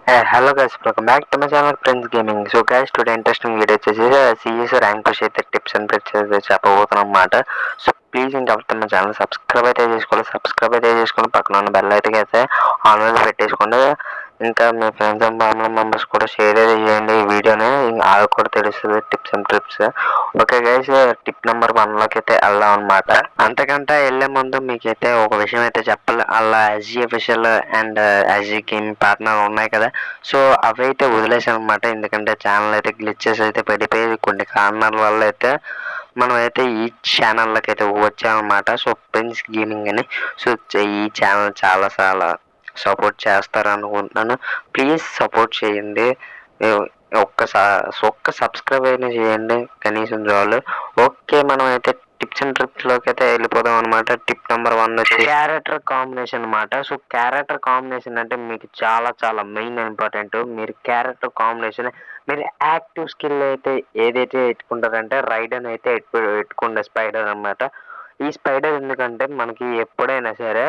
Hello guys, welcome back to my channel Prince Gaming. So guys, today interesting video వచ్చేసి CS rank push అయితే tips and tricks అయితే చెప్పబోతున్నాం అన్నమాట. So please ఇంకెవరైతే మన channel subscribe అయితే చేసుకోండి, పక్కన ఉన్న బెల్ అయితే ఆన్ లో పెట్టేసుకోండి. ఇంకా మీ ఫ్రెండ్స్ అండ్ ఫ్యామిలీ మెంబర్స్ కూడా షేర్ అయితే చేయండి ఈ వీడియోని, వాళ్ళకి కూడా తెలుస్తుంది tips and trips. Okay guys, tip number 1లోకి అయితే వెళ్దాం అనమాట. అంతకంటే వెళ్ళే ముందు మీకైతే ఒక విషయం అయితే చెప్పాలి. అలా SG official and SG gaming partner ఉన్నాయి కదా, సో అవి అయితే వదిలేసాను అనమాట. ఎందుకంటే ఛానల్ అయితే గ్లిచెస్ అయితే పడిపోయి కొన్ని కారణాల వల్ల అయితే మనం అయితే ఈ ఛానల్లోకి అయితే వచ్చామన్నమాట. సో ప్రిన్స్ గేమింగ్ అని. సో ఈ ఛానల్ చాలా సపోర్ట్ చేస్తారనుకుంటున్నాను. ప్లీజ్ సపోర్ట్ చేయండి. ఒక్క సబ్స్క్రైబ్ అయినా చేయండి కనీసం చాలు. ఓకే, మనం అయితే టిప్స్ అండ్ ట్రిప్స్లోకి అయితే వెళ్ళిపోదాం అనమాట. టిప్ నెంబర్ 1 వచ్చి క్యారెక్టర్ కాంబినేషన్ అనమాట. సో క్యారెక్టర్ కాంబినేషన్ అంటే మీకు చాలా మెయిన్ ఇంపార్టెంట్. మీరు క్యారెక్టర్ కాంబినేషన్, మీరు యాక్టివ్ స్కిల్ అయితే ఏదైతే పెట్టుకుంటారంటే రైడన్ అయితే పెట్టుకుంటే స్పైడర్ అనమాట. ఈ స్పైడర్ ఎందుకంటే మనకి ఎప్పుడైనా సరే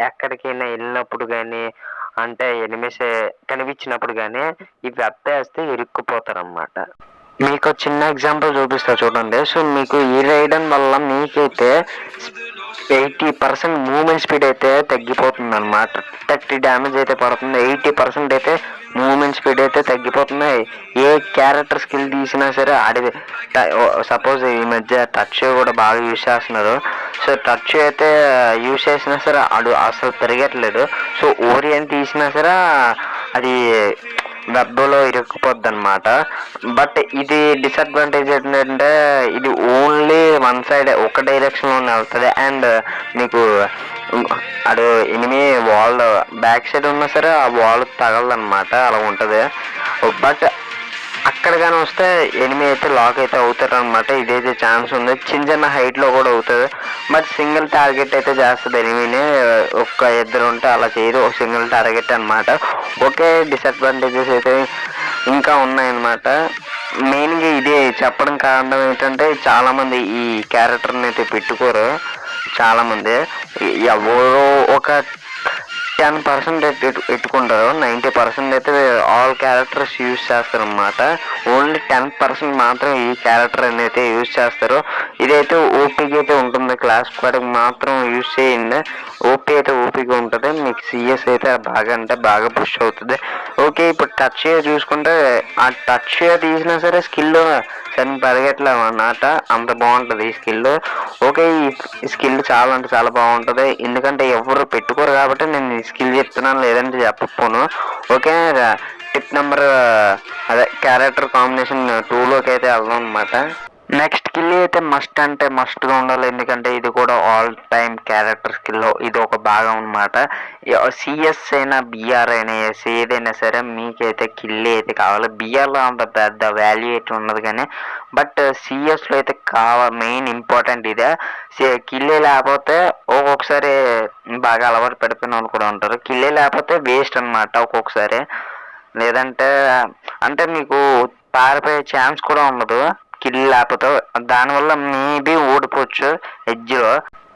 ఎక్కడికైనా వెళ్ళినప్పుడు కానీ, అంటే ఎనిమిస్ కనిపించినప్పుడు కానీ ఇవి అప్పేస్తే ఇరుక్కుపోతారన్నమాట. మీకు చిన్న ఎగ్జాంపుల్ చూపిస్తా చూడండి. సో మీకు ఈ రైడన్ వల్ల మీకైతే 80% మూవ్మెంట్ స్పీడ్ అయితే తగ్గిపోతుంది అనమాట. 30 డ్యామేజ్ అయితే పడుతుంది, 80% అయితే మూవ్మెంట్ స్పీడ్ అయితే తగ్గిపోతుంది. ఏ క్యారెక్టర్ స్కిల్ తీసినా సరే అడిగి సపోజ్ ఈ మధ్య టచ్ కూడా బాగా యూజ్ చేస్తున్నారు. సో టచ్ అయితే యూజ్ చేసినా సరే అసలు పెరగట్లేదు. సో ఓరియన్ తీసినా సరే అది వెబ్లో ఇరుక్కుపోద్ది అనమాట. బట్ ఇది డిసడ్వాంటేజ్ ఏంటంటే ఇది ఓన్లీ వన్ సైడ్, ఒక డైరెక్షన్లోనే వెళ్తుంది. అండ్ మీకు అది ఎనిమి వాల్ బ్యాక్ సైడ్ ఉన్నా సరే ఆ వాల్ తగలదన్నమాట, అలా ఉంటుంది. బట్ అక్కడ కానీ వస్తే ఎనిమి అయితే లాక్ అయితే అవుతారు అనమాట. ఇదైతే ఛాన్స్ ఉంది. చిన్న హైట్లో కూడా అవుతుంది. బట్ సింగిల్ టార్గెట్ అయితే చేస్తుంది ఎనిమిని. ఒక్క ఇద్దరు ఉంటే అలా చేయదు, ఒక సింగిల్ టార్గెట్ అనమాట. ఓకే, డిసడ్వాంటేజెస్ అయితే ఇంకా ఉన్నాయన్నమాట. మెయిన్గా ఇదే చెప్పడం కారణం ఏంటంటే చాలామంది ఈ క్యారెక్టర్ని అయితే పెట్టుకోరు. చాలామంది ఎవరో ఒక 10% పెట్టుకుంటారు, 90% అయితే ఆల్ క్యారెక్టర్స్ యూజ్ చేస్తారు అనమాట. ఓన్లీ 10% మాత్రం ఈ క్యారెక్టర్ అయితే యూజ్ చేస్తారు. ఇదైతే ఓపీకి అయితే ఉంటుంది, క్లాస్ స్క్వాడ్కి మాత్రం యూజ్ చేయండి. ఓపీ అయితే ఓపీగా ఉంటుంది. మీకు సిఎస్ అయితే బాగా పుష్ అవుతుంది. ఓకే, ఇప్పుడు టచ్ చూసుకుంటే ఆ టచ్ తీసినా సరే స్కిల్ సరే పరిగెట్లేము అన్నమాట, అంత బాగుంటుంది ఈ స్కిల్. ఓకే, ఈ స్కిల్ చాలా బాగుంటుంది. ఎందుకంటే ఎవరు పెట్టుకోరు కాబట్టి నేను ఈ స్కిల్ చెప్తున్నాను, లేదంటే చెప్పకపోను. ఓకే, టిప్ నెంబర్ అదే క్యారెక్టర్ కాంబినేషన్ 2లోకి అయితే వెళ్దాం అనమాట. నెక్స్ట్ స్కిల్ అయితే మస్ట్గా ఉండాలి. ఎందుకంటే ఇది కూడా ఆల్ టైమ్ క్యారెక్టర్ స్కిల్లో ఇది ఒక భాగం అనమాట. సిఎస్ అయినా బిఆర్ అయినా ఏదైనా సరే మీకైతే కిల్ అయితే కావాలి. బిఆర్లో అంత పెద్ద వాల్యూ అయితే ఉండదు కానీ, బట్ సిఎస్లో అయితే మెయిన్ ఇంపార్టెంట్ ఇదే. కిల్లే లేకపోతే ఒక్కొక్కసారి బాగా అలవాటు పడిపోయిన వాళ్ళు కూడా ఉంటారు. కిల్లే లేకపోతే వేస్ట్ అనమాట ఒక్కొక్కసారి. లేదంటే అంటే మీకు పారిపోయే ఛాన్స్ కూడా ఉండదు కిల్ లేకపోతే. దానివల్ల మేబీ ఓడిపోవచ్చు ఎడ్జ్లో.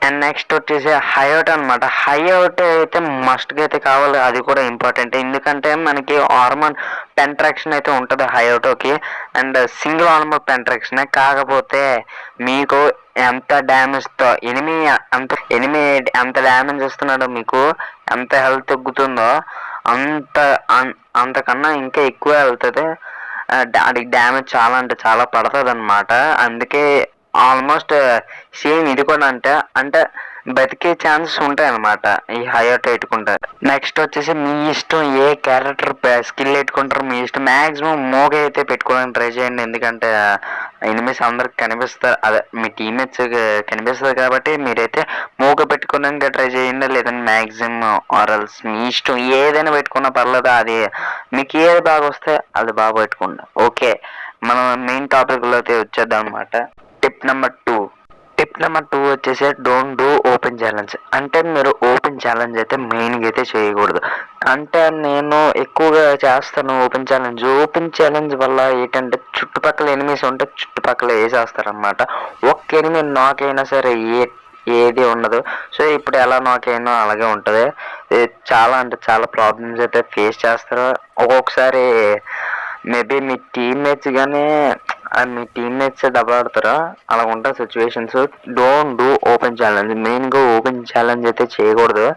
అండ్ నెక్స్ట్ వచ్చేసి హైఅవుట్ అనమాట. హైఅవుట్ అయితే మస్ట్గా అయితే కావాలి, అది కూడా ఇంపార్టెంట్. ఎందుకంటే మనకి ఆర్మర్ పెంట్రాక్షన్ అయితే ఉంటుంది హైఅవుట్కి, అండ్ సింగిల్ ఆర్మర్ పెంట్రాక్షన్. కాకపోతే మీకు ఎంత డ్యామేజ్తో ఎనిమి ఎంత డ్యామేజ్ ఇస్తున్నాడో, మీకు ఎంత హెల్త్ తగ్గుతుందో అంతకన్నా ఇంకా ఎక్కువ వెళ్తుంది. దానికి డ్యామేజ్ చాలా పడుతుంది అనమాట. అందుకే ఆల్మోస్ట్ సేమ్ ఇది కూడా అంటే బతికే ఛాన్సెస్ ఉంటాయి అనమాట ఈ హైఅవుట్ పెట్టుకుంటే. నెక్స్ట్ వచ్చేసి మీ ఇష్టం, ఏ క్యారెక్టర్ స్కిల్ పెట్టుకుంటారు మీ ఇష్టం. మ్యాక్సిమం మోగ అయితే పెట్టుకోవడానికి ట్రై చేయండి. ఎందుకంటే ఎనిమిస్ అందరికి కనిపిస్తారు, అదే మీ టీమ్మేట్స్ కనిపిస్తుంది కాబట్టి మీరైతే మోగ పెట్టుకోవడానికి ట్రై చేయండి. లేదంటే మ్యాక్సిమం ఆర్ఎల్స్ మీ ఇష్టం, ఏదైనా పెట్టుకున్నా పర్లేదు. అది మీకు ఏది బాగా వస్తే అది బాగా పెట్టుకోండి. ఓకే, మనం మెయిన్ టాపిక్లో అయితే వచ్చేద్దాం అనమాట. టిప్ నెంబర్ 2 వచ్చేసి డోంట్ డూ ఓపెన్ ఛాలెంజ్. అంటే మీరు ఓపెన్ ఛాలెంజ్ అయితే మెయిన్గా అయితే చేయకూడదు. అంటే నేను ఎక్కువగా చేస్తాను ఓపెన్ ఛాలెంజ్ వల్ల ఏంటంటే చుట్టుపక్కల ఎనిమిస్ ఉంటే చుట్టుపక్కల వేసేస్తారనమాట. ఒక్క ఎనిమి నాకైనా సరే ఏది ఉండదు. సో ఇప్పుడు ఎలా నాక్ అయిందో అలాగే ఉంటుంది. చాలా అంటే చాలా ప్రాబ్లమ్స్ అయితే ఫేస్ చేస్తారు. ఒక్కొక్కసారి మేబీ మీ టీమ్మేట్స్ కానీ మీ టీమ్మేట్స్ దెబ్బలాడతారా అలా ఉంటుంది situations. Don't do open challenge. మెయిన్గా ఓపెన్ ఛాలెంజ్ అయితే చేయకూడదు.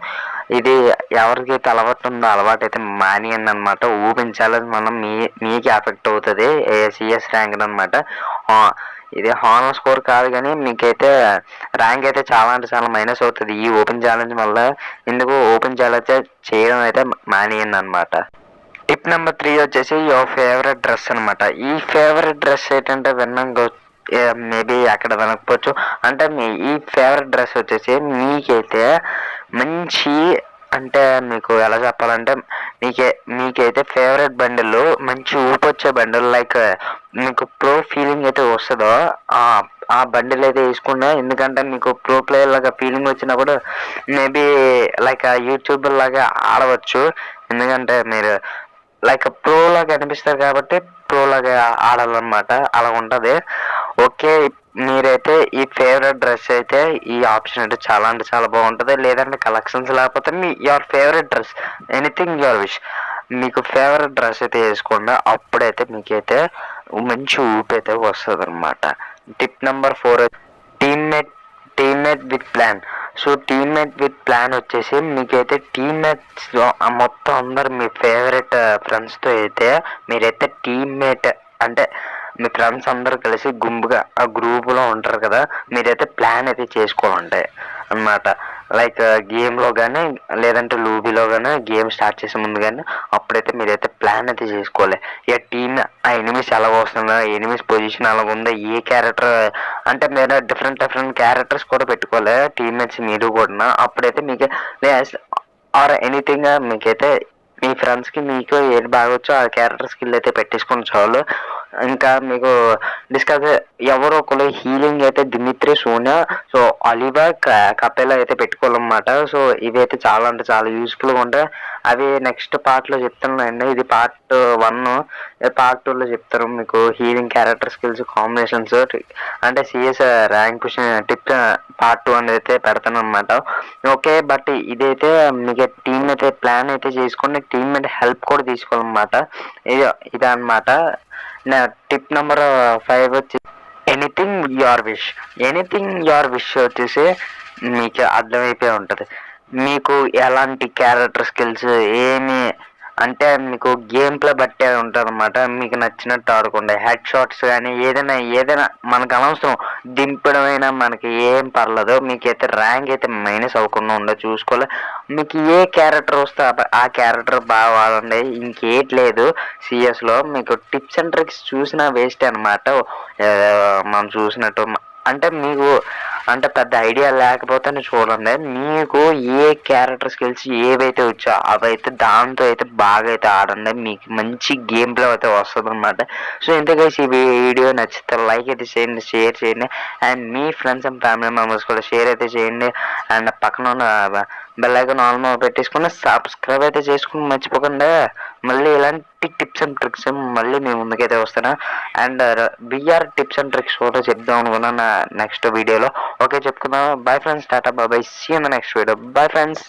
ఇది ఎవరికైతే అలవాటు ఉందో అలవాటు అయితే మానేయండి అనమాట. ఓపెన్ ఛాలెంజ్ మనం మీకే ఎఫెక్ట్ అవుతుంది. సిఎస్ ర్యాంక్ అనమాట. ఇది హానర్ స్కోర్ కాదు కానీ మీకైతే ర్యాంక్ అయితే చాలా అంటే చాలా మైనస్ అవుతుంది ఈ ఓపెన్ ఛాలెంజ్ వల్ల. ఎందుకు ఓపెన్ ఛాలెంజ్ చేయడం అయితే మానేయండి అనమాట. టిప్ నెంబర్ 3 వచ్చేసి యువర్ ఫేవరెట్ డ్రెస్ అనమాట. ఈ ఫేవరెట్ డ్రెస్ ఏంటంటే విన్నాక మేబీ అక్కడ వినకపోవచ్చు. అంటే ఈ ఫేవరెట్ డ్రెస్ వచ్చేసి మీకైతే మంచి అంటే మీకు ఎలా చెప్పాలంటే మీకైతే ఫేవరెట్ బండిల్ మంచి ఊపొచ్చే బండిల్ లైక్ మీకు ప్రో ఫీలింగ్ అయితే వస్తుందో ఆ బండిల్ అయితే వేసుకున్నా. ఎందుకంటే మీకు ప్రో ప్లేయర్ లాగా ఫీలింగ్ వచ్చినప్పుడు మేబీ లైక్ యూట్యూబర్ లాగా ఆడవచ్చు. ఎందుకంటే మీరు లైక్ ప్రో లాగా అనిపిస్తారు కాబట్టి ప్రో లాగా ఆడాలన్నమాట. అలా ఉంటుంది. ఓకే, మీరైతే ఈ ఫేవరెట్ డ్రెస్ అయితే ఈ ఆప్షన్ అయితే చాలా అంటే చాలా బాగుంటుంది. లేదంటే కలెక్షన్స్ లేకపోతే me your favourite dress anything your wish మీకు ఫేవరెట్ డ్రెస్ అయితే వేసుకోండి. అప్పుడైతే మీకైతే మంచి ఊపి అయితే వస్తుంది అనమాట. Tip number 4 teammate with plan. So teammate with plan వచ్చేసి మీకైతే టీమ్మేట్స్ మొత్తం అందరు మీ ఫేవరెట్ ఫ్రెండ్స్తో అయితే మీరైతే టీమ్మేట్ అంటే మీ ఫ్రెండ్స్ అందరూ కలిసి గుంపుగా ఆ గ్రూపులో ఉంటారు కదా, మీరైతే ప్లాన్ అయితే చేసుకోవాలంటే అన్నమాట. లైక్ గేమ్లో కానీ లేదంటే లూబీలో కానీ గేమ్ స్టార్ట్ చేసే ముందు కానీ అప్పుడైతే మీరైతే ప్లాన్ అయితే చేసుకోవాలి. ఇక టీమ్ ఆ ఎనిమిస్ ఎలా వస్తుందా, ఎనిమిస్ పొజిషన్ ఎలా ఉందో, ఏ క్యారెక్టర్ అంటే మీరు డిఫరెంట్ క్యారెక్టర్స్ కూడా పెట్టుకోవాలి టీమ్మేట్స్ మీరు కూడా. అప్పుడైతే మీకు ఆర్ ఎనీథింగ్ మీకైతే మీ ఫ్రెండ్స్కి మీకు ఏది బాగొచ్చో ఆ క్యారెక్టర్ స్కిల్ అయితే పెట్టేసుకుని చాలు. ఇంకా మీకు డిస్కస్ ఎవరో ఒకరు హీలింగ్ అయితే దిమిత్రి, సోనియా, సో అలీబా, కపెలా అయితే పెట్టుకోవాలన్నమాట. సో ఇవైతే చాలా అంటే చాలా యూస్ఫుల్గా ఉంటాయి. అవి నెక్స్ట్ పార్ట్లో చెప్తున్నానండి. ఇది పార్ట్ 1. పార్ట్ 2లో చెప్తారు మీకు హీలింగ్ క్యారెక్టర్ స్కిల్స్ కాంబినేషన్స్ అంటే CS rank push tip part 2 అనేది అయితే పెడతాను అనమాట. ఓకే, బట్ ఇదైతే మీకు టీమ్ అయితే ప్లాన్ అయితే చేసుకోండి. టీమ్ మీద హెల్ప్ కూడా తీసుకోవాలన్నమాట. ఇదే అనమాట. టిప్ నెంబర్ 5 వచ్చి ఎనీథింగ్ యువర్ విష్ వచ్చేసి మీకు అర్థమైపోయి ఉంటుంది. మీకు ఎలాంటి క్యారెక్టర్ స్కిల్స్ ఏమి అంటే మీకు గేమ్ ప్లే బట్టే ఉంటుంది అనమాట. మీకు నచ్చినట్టు ఆడుకోండి. హెడ్ షాట్స్ కానీ ఏదైనా మనకు అనవసరం, దింపడమైనా మనకి ఏం పర్లేదు. మీకైతే ర్యాంక్ అయితే మైనస్ అవ్వకుండా ఉండదు చూసుకోవాలి. మీకు ఏ క్యారెక్టర్ వస్తే ఆ క్యారెక్టర్ బాగా వాడండి. ఇంకేట్లేదు సిఎస్లో. మీకు టిప్స్ అండ్ ట్రిక్స్ చూసినా వేస్ట్ అనమాట. మనం చూసినట్టు అంటే మీకు అంటే పెద్ద ఐడియా లేకపోతేనే చూడండి. మీకు ఏ క్యారెక్టర్ స్కిల్స్ ఏవైతే వచ్చో అవైతే దాంతో అయితే బాగా అయితే ఆడండి. మీకు మంచి గేమ్ ప్లే అయితే వస్తుంది అనమాట. సో ఇంతకైతే ఈ వీడియో నచ్చితే లైక్ అయితే చేయండి, షేర్ చేయండి. And me friends and family members కూడా షేర్ అయితే చేయండి. అండ్ పక్కన ఉన్న బెల్ ఐకాన్ ఆల్ పెట్టేసుకుని సబ్స్క్రైబ్ అయితే చేసుకుని మర్చిపోకుండా. మళ్ళీ ఇలాంటి టిప్స్ అండ్ ట్రిక్స్ మళ్ళీ మీ ముందుకైతే వస్తాను. And BR tips and tricks కూడా చెప్దాం అనుకున్నాను నెక్స్ట్ వీడియోలో. ఓకే, చెప్పుకుందాం. Bye friends, tata, bye, see in the next video. Bye friends.